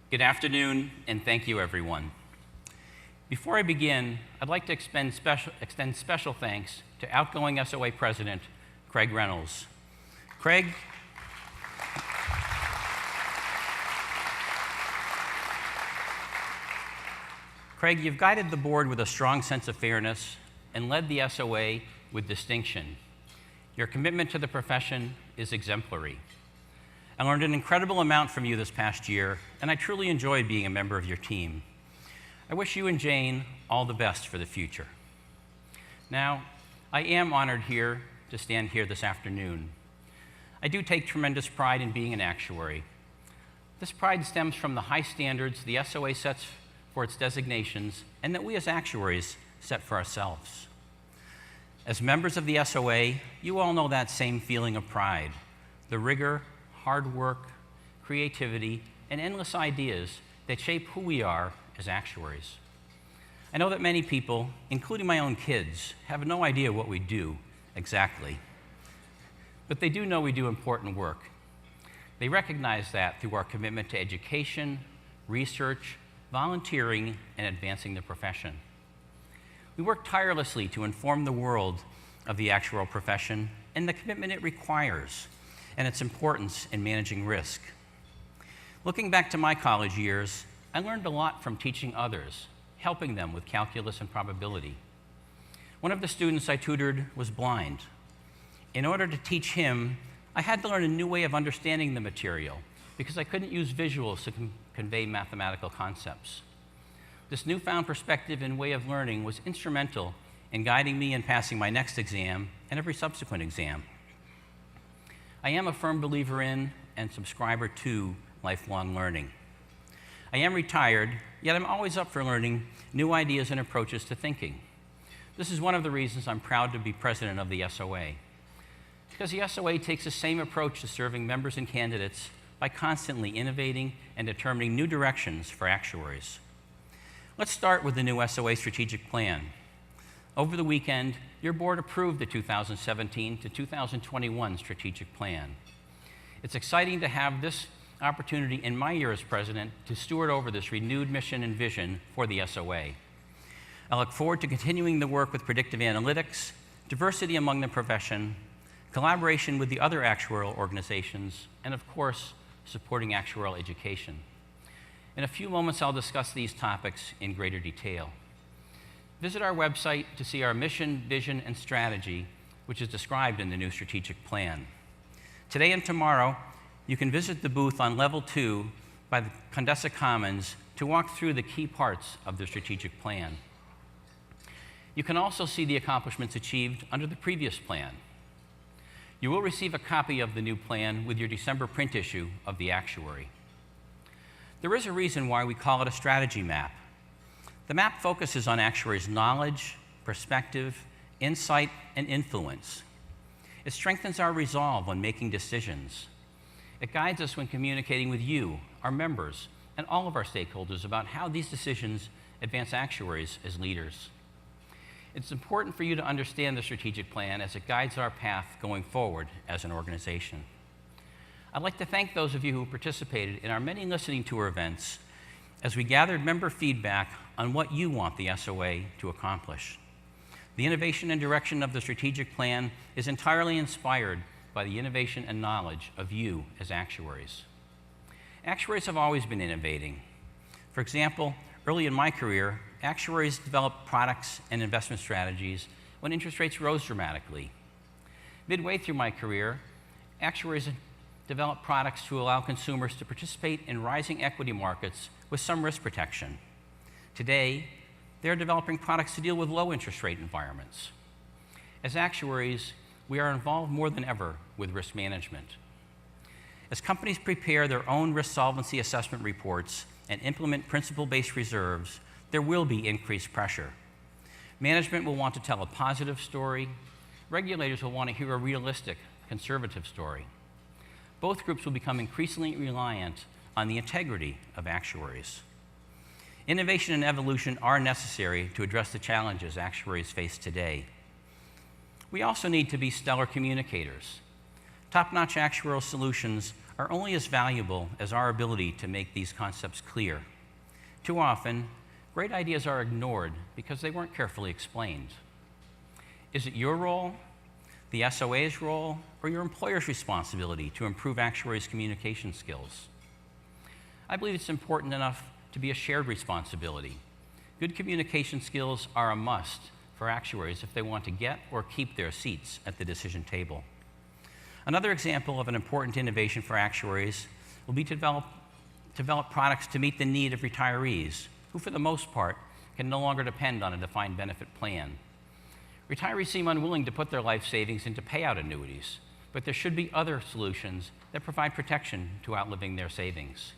Good afternoon, and thank you, everyone. Before I begin, I'd like to extend special thanks to outgoing SOA President Craig Reynolds. Craig, you've guided the board with a strong sense of fairness and led the SOA with distinction. Your commitment to the profession is exemplary. I learned an incredible amount from you this past year, and I truly enjoyed being a member of your team. I wish you and Jane all the best for the future. Now, I am honored to stand here this afternoon. I do take tremendous pride in being an actuary. This pride stems from the high standards the SOA sets for its designations and that we as actuaries set for ourselves. As members of the SOA, you all know that same feeling of pride, the rigor, hard work, creativity, and endless ideas that shape who we are as actuaries. I know that many people, including my own kids, have no idea what we do exactly, but they do know we do important work. They recognize that through our commitment to education, research, volunteering, and advancing the profession. We work tirelessly to inform the world of the actuarial profession and the commitment it requires and its importance in managing risk. Looking back to my college years, I learned a lot from teaching others, helping them with calculus and probability. One of the students I tutored was blind. In order to teach him, I had to learn a new way of understanding the material because I couldn't use visuals to convey mathematical concepts. This newfound perspective and way of learning was instrumental in guiding me in passing my next exam and every subsequent exam. I am a firm believer in and subscriber to lifelong learning. I am retired, yet I'm always up for learning new ideas and approaches to thinking. This is one of the reasons I'm proud to be president of the SOA, because the SOA takes the same approach to serving members and candidates by constantly innovating and determining new directions for actuaries. Let's start with the new SOA strategic plan. Over the weekend, your board approved the 2017 to 2021 strategic plan. It's exciting to have this opportunity in my year as president to steward over this renewed mission and vision for the SOA. I look forward to continuing the work with predictive analytics, diversity among the profession, collaboration with the other actuarial organizations, and of course, supporting actuarial education. In a few moments, I'll discuss these topics in greater detail. Visit our website to see our mission, vision, and strategy, which is described in the new strategic plan. Today and tomorrow, you can visit the booth on level 2 by the Condesa Commons to walk through the key parts of the strategic plan. You can also see the accomplishments achieved under the previous plan. You will receive a copy of the new plan with your December print issue of the Actuary. There is a reason why we call it a strategy map. The map focuses on actuaries' knowledge, perspective, insight, and influence. It strengthens our resolve when making decisions. It guides us when communicating with you, our members, and all of our stakeholders about how these decisions advance actuaries as leaders. It's important for you to understand the strategic plan as it guides our path going forward as an organization. I'd like to thank those of you who participated in our many listening tour events as we gathered member feedback on what you want the SOA to accomplish. The innovation and direction of the strategic plan is entirely inspired by the innovation and knowledge of you as actuaries. Actuaries have always been innovating. For example, early in my career, actuaries developed products and investment strategies when interest rates rose dramatically. Midway through my career, actuaries developed products to allow consumers to participate in rising equity markets with some risk protection. Today, they're developing products to deal with low interest rate environments. As actuaries, we are involved more than ever with risk management. As companies prepare their own risk solvency assessment reports and implement principle-based reserves, there will be increased pressure. Management will want to tell a positive story. Regulators will want to hear a realistic, conservative story. Both groups will become increasingly reliant on the integrity of actuaries. Innovation and evolution are necessary to address the challenges actuaries face today. We also need to be stellar communicators. Top-notch actuarial solutions are only as valuable as our ability to make these concepts clear. Too often, great ideas are ignored because they weren't carefully explained. Is it your role, the SOA's role, or your employer's responsibility to improve actuaries' communication skills? I believe it's important enough to be a shared responsibility. Good communication skills are a must for actuaries if they want to get or keep their seats at the decision table. Another example of an important innovation for actuaries will be to develop products to meet the need of retirees, who for the most part can no longer depend on a defined benefit plan. Retirees seem unwilling to put their life savings into payout annuities, but there should be other solutions that provide protection to outliving their savings.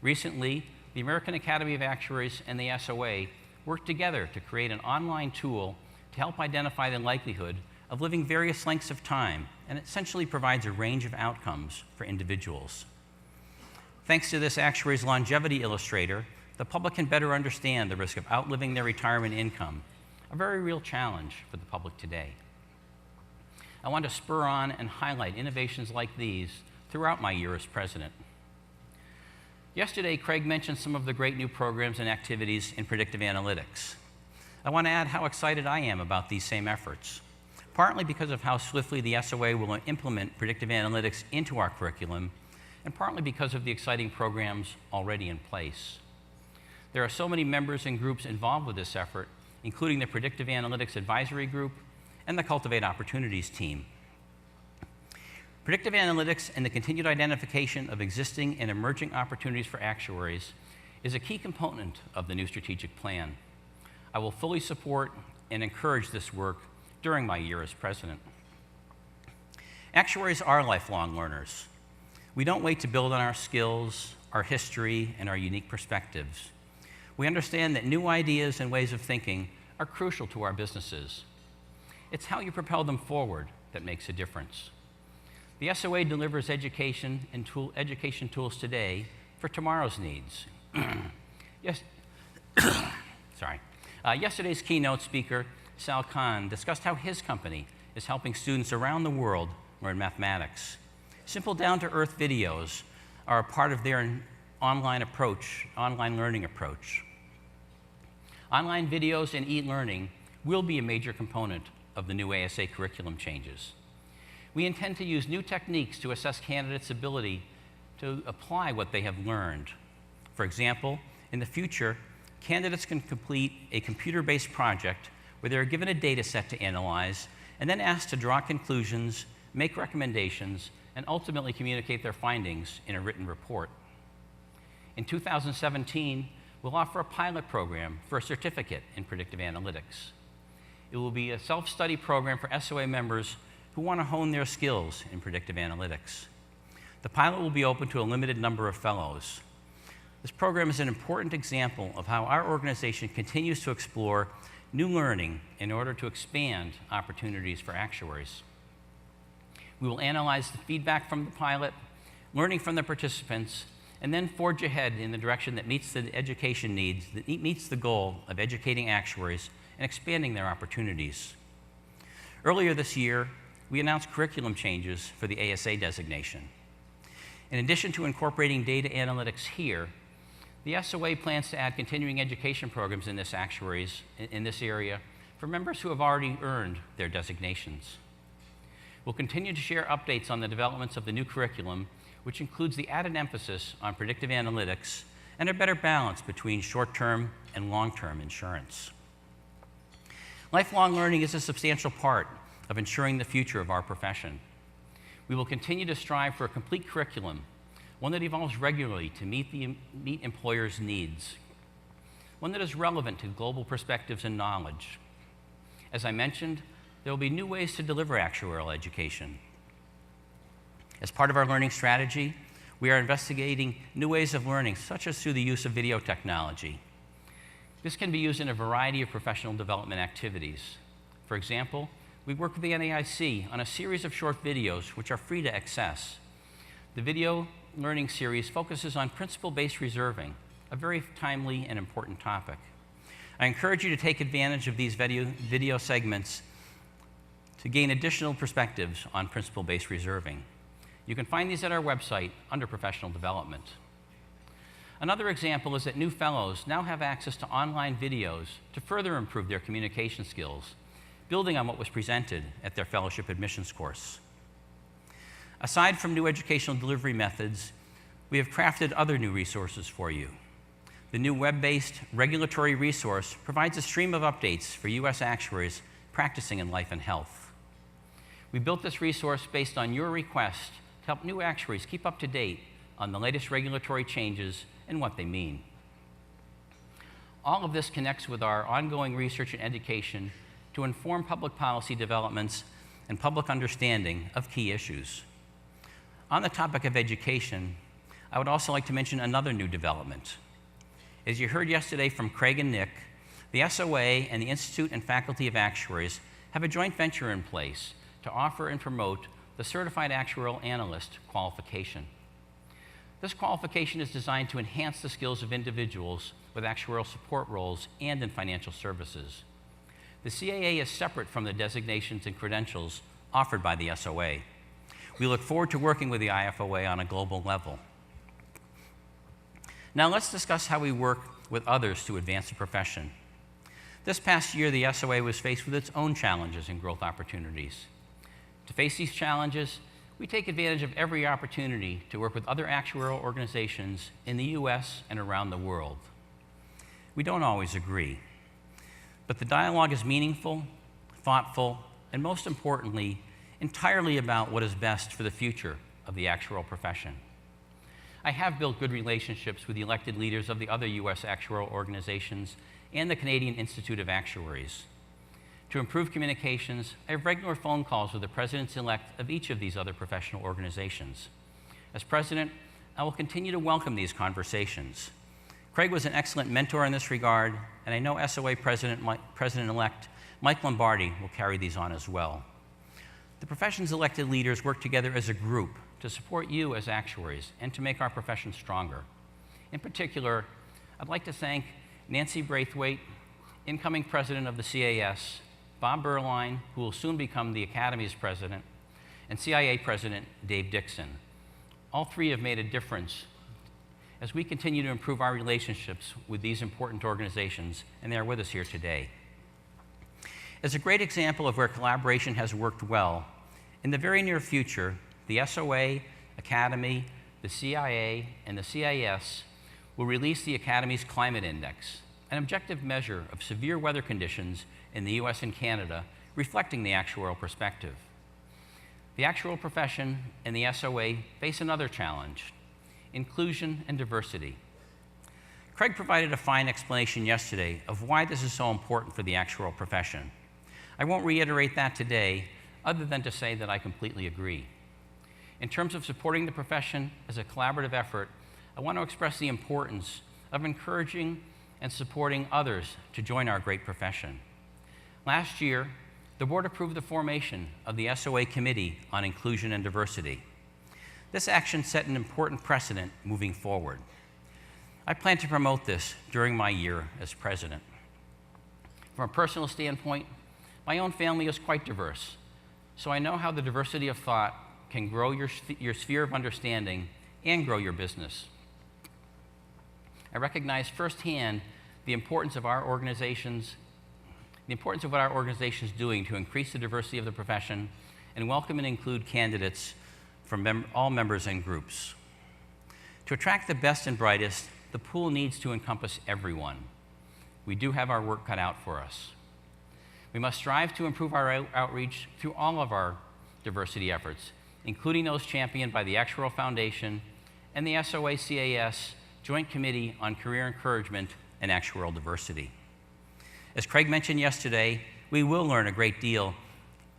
Recently, the American Academy of Actuaries and the SOA worked together to create an online tool to help identify the likelihood of living various lengths of time, and essentially provides a range of outcomes for individuals. Thanks to this actuary's longevity illustrator, the public can better understand the risk of outliving their retirement income, a very real challenge for the public today. I want to spur on and highlight innovations like these throughout my year as president. Yesterday, Craig mentioned some of the great new programs and activities in predictive analytics. I want to add how excited I am about these same efforts, partly because of how swiftly the SOA will implement predictive analytics into our curriculum, and partly because of the exciting programs already in place. There are so many members and groups involved with this effort, including the Predictive Analytics Advisory Group and the Cultivate Opportunities team. Predictive analytics and the continued identification of existing and emerging opportunities for actuaries is a key component of the new strategic plan. I will fully support and encourage this work during my year as president. Actuaries are lifelong learners. We don't wait to build on our skills, our history, and our unique perspectives. We understand that new ideas and ways of thinking are crucial to our businesses. It's how you propel them forward that makes a difference. The SOA delivers education tools today for tomorrow's needs. Yesterday's keynote speaker, Sal Khan, discussed how his company is helping students around the world learn mathematics. Simple down-to-earth videos are a part of their online learning approach. Online videos and e-learning will be a major component of the new ASA curriculum changes. We intend to use new techniques to assess candidates' ability to apply what they have learned. For example, in the future, candidates can complete a computer-based project where they are given a data set to analyze and then asked to draw conclusions, make recommendations, and ultimately communicate their findings in a written report. In 2017, we'll offer a pilot program for a certificate in predictive analytics. It will be a self-study program for SOA members who want to hone their skills in predictive analytics. The pilot will be open to a limited number of fellows. This program is an important example of how our organization continues to explore new learning in order to expand opportunities for actuaries. We will analyze the feedback from the pilot, learning from the participants, and then forge ahead in the direction that meets the education needs, that meets the goal of educating actuaries and expanding their opportunities. Earlier this year, we announced curriculum changes for the ASA designation. In addition to incorporating data analytics here, the SOA plans to add continuing education programs in this area for members who have already earned their designations. We'll continue to share updates on the developments of the new curriculum, which includes the added emphasis on predictive analytics and a better balance between short-term and long-term insurance. Lifelong learning is a substantial part of ensuring the future of our profession. We will continue to strive for a complete curriculum, one that evolves regularly to meet employers' needs, one that is relevant to global perspectives and knowledge. As I mentioned, there will be new ways to deliver actuarial education. As part of our learning strategy, we are investigating new ways of learning, such as through the use of video technology. This can be used in a variety of professional development activities. For example, we work with the NAIC on a series of short videos which are free to access. The video learning series focuses on principle-based reserving, a very timely and important topic. I encourage you to take advantage of these video segments to gain additional perspectives on principle-based reserving. You can find these at our website under Professional Development. Another example is that new fellows now have access to online videos to further improve their communication skills, building on what was presented at their fellowship admissions course. Aside from new educational delivery methods, we have crafted other new resources for you. The new web-based regulatory resource provides a stream of updates for U.S. actuaries practicing in life and health. We built this resource based on your request to help new actuaries keep up to date on the latest regulatory changes and what they mean. All of this connects with our ongoing research and education to inform public policy developments and public understanding of key issues. On the topic of education, I would also like to mention another new development. As you heard yesterday from Craig and Nick, the SOA and the Institute and Faculty of Actuaries have a joint venture in place to offer and promote the Certified Actuarial Analyst qualification. This qualification is designed to enhance the skills of individuals with actuarial support roles and in financial services. The CAA is separate from the designations and credentials offered by the SOA. We look forward to working with the IFOA on a global level. Now let's discuss how we work with others to advance the profession. This past year, the SOA was faced with its own challenges and growth opportunities. To face these challenges, we take advantage of every opportunity to work with other actuarial organizations in the US and around the world. We don't always agree, but the dialogue is meaningful, thoughtful, and most importantly, entirely about what is best for the future of the actuarial profession. I have built good relationships with the elected leaders of the other US actuarial organizations and the Canadian Institute of Actuaries. To improve communications, I have regular phone calls with the presidents-elect of each of these other professional organizations. As president, I will continue to welcome these conversations. Craig was an excellent mentor in this regard, and I know SOA President-elect Mike Lombardi will carry these on as well. The profession's elected leaders work together as a group to support you as actuaries and to make our profession stronger. In particular, I'd like to thank Nancy Braithwaite, incoming president of the CAS, Bob Berline, who will soon become the Academy's president, and CIA President Dave Dixon. All three have made a difference as we continue to improve our relationships with these important organizations, and they are with us here today. As a great example of where collaboration has worked well, in the very near future, the SOA, Academy, the CIA, and the CIS will release the Academy's Climate Index, an objective measure of severe weather conditions in the US and Canada, reflecting the actuarial perspective. The actuarial profession and the SOA face another challenge: inclusion and diversity. Craig provided a fine explanation yesterday of why this is so important for the actuarial profession. I won't reiterate that today, other than to say that I completely agree. In terms of supporting the profession as a collaborative effort, I want to express the importance of encouraging and supporting others to join our great profession. Last year, the board approved the formation of the SOA Committee on Inclusion and Diversity. This action set an important precedent moving forward. I plan to promote this during my year as president. From a personal standpoint, my own family is quite diverse, so I know how the diversity of thought can grow your sphere of understanding and grow your business. I recognize firsthand the importance of what our organization is doing to increase the diversity of the profession and welcome and include candidates from all members and groups. To attract the best and brightest, the pool needs to encompass everyone. We do have our work cut out for us. We must strive to improve our outreach through all of our diversity efforts, including those championed by the Actuarial Foundation and the SOA-CAS Joint Committee on Career Encouragement and Actuarial Diversity. As Craig mentioned yesterday, we will learn a great deal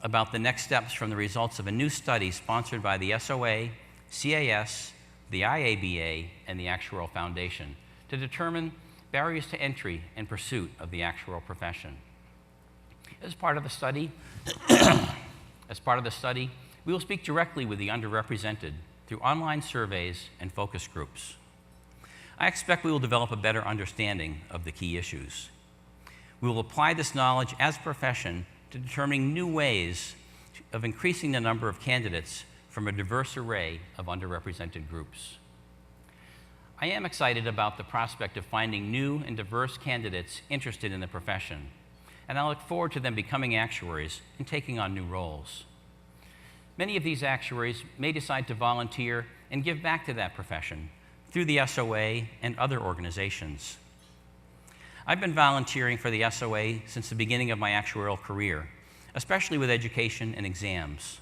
about the next steps from the results of a new study sponsored by the SOA, CAS, the IABA, and the Actuarial Foundation to determine barriers to entry and pursuit of the actuarial profession. As part of the study, we will speak directly with the underrepresented through online surveys and focus groups. I expect we will develop a better understanding of the key issues. We will apply this knowledge as a profession to determining new ways of increasing the number of candidates from a diverse array of underrepresented groups. I am excited about the prospect of finding new and diverse candidates interested in the profession, and I look forward to them becoming actuaries and taking on new roles. Many of these actuaries may decide to volunteer and give back to that profession through the SOA and other organizations. I've been volunteering for the SOA since the beginning of my actuarial career, especially with education and exams.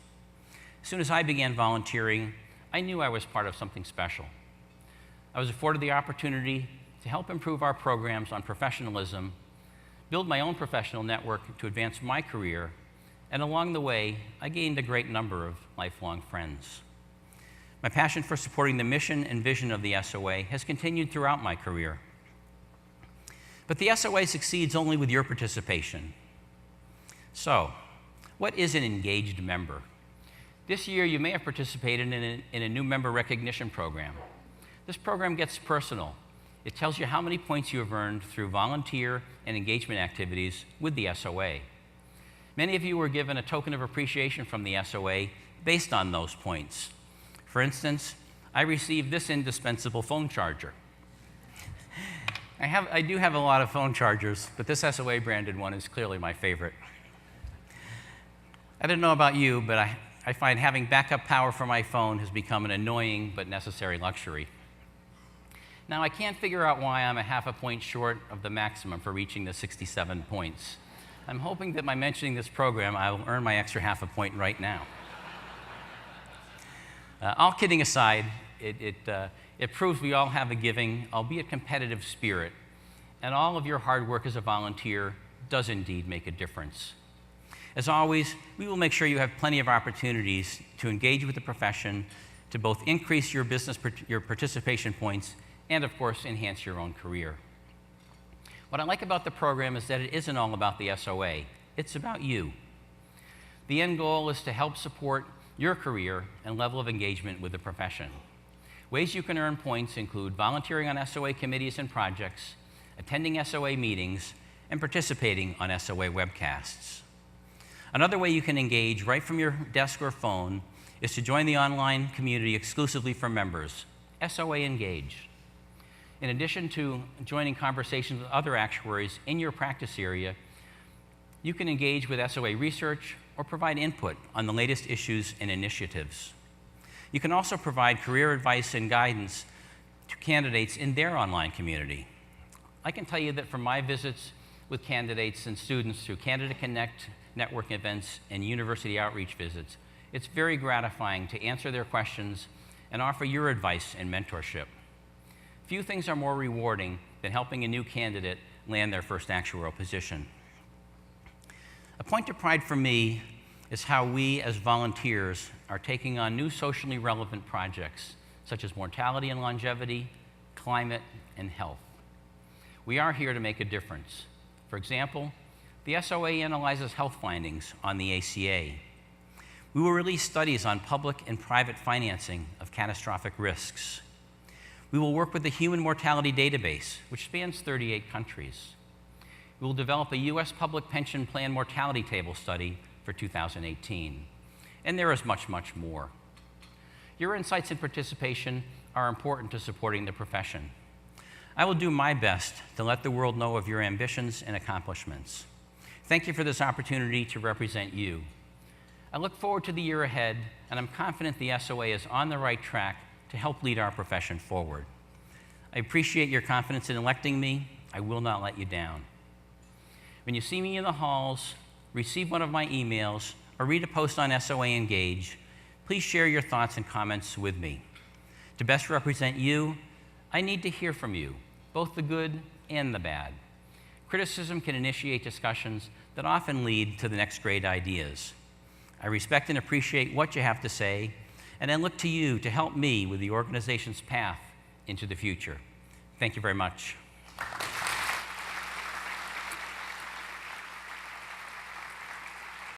As soon as I began volunteering, I knew I was part of something special. I was afforded the opportunity to help improve our programs on professionalism, build my own professional network to advance my career, and along the way, I gained a great number of lifelong friends. My passion for supporting the mission and vision of the SOA has continued throughout my career. But the SOA succeeds only with your participation. So, what is an engaged member? This year, you may have participated in a new member recognition program. This program gets personal. It tells you how many points you have earned through volunteer and engagement activities with the SOA. Many of you were given a token of appreciation from the SOA based on those points. For instance, I received this indispensable phone charger. I do have a lot of phone chargers, but this SOA branded one is clearly my favorite. I don't know about you, but I find having backup power for my phone has become an annoying but necessary luxury. Now, I can't figure out why I'm a half a point short of the maximum for reaching the 67 points. I'm hoping that by mentioning this program, I will earn my extra half a point right now. All kidding aside, it proves we all have a giving, albeit competitive spirit, and all of your hard work as a volunteer does indeed make a difference. As always, we will make sure you have plenty of opportunities to engage with the profession, to both increase your participation points and, of course, enhance your own career. What I like about the program is that it isn't all about the SOA. It's about you. The end goal is to help support your career and level of engagement with the profession. Ways you can earn points include volunteering on SOA committees and projects, attending SOA meetings, and participating on SOA webcasts. Another way you can engage right from your desk or phone is to join the online community exclusively for members, SOA Engage. In addition to joining conversations with other actuaries in your practice area, you can engage with SOA research or provide input on the latest issues and initiatives. You can also provide career advice and guidance to candidates in their online community. I can tell you that from my visits with candidates and students through Candidate Connect, networking events, and university outreach visits, it's very gratifying to answer their questions and offer your advice and mentorship. Few things are more rewarding than helping a new candidate land their first actuarial position. A point of pride for me is how we as volunteers are taking on new socially relevant projects such as mortality and longevity, climate, and health. We are here to make a difference. For example, the SOA analyzes health findings on the ACA. We will release studies on public and private financing of catastrophic risks. We will work with the Human Mortality Database, which spans 38 countries. We will develop a U.S. public pension plan mortality table study for 2018. And there is much, much more. Your insights and participation are important to supporting the profession. I will do my best to let the world know of your ambitions and accomplishments. Thank you for this opportunity to represent you. I look forward to the year ahead, and I'm confident the SOA is on the right track to help lead our profession forward. I appreciate your confidence in electing me. I will not let you down. When you see me in the halls, receive one of my emails, or read a post on SOA Engage, please share your thoughts and comments with me. To best represent you, I need to hear from you, both the good and the bad. Criticism can initiate discussions that often lead to the next great ideas. I respect and appreciate what you have to say, and then look to you to help me with the organization's path into the future. Thank you very much.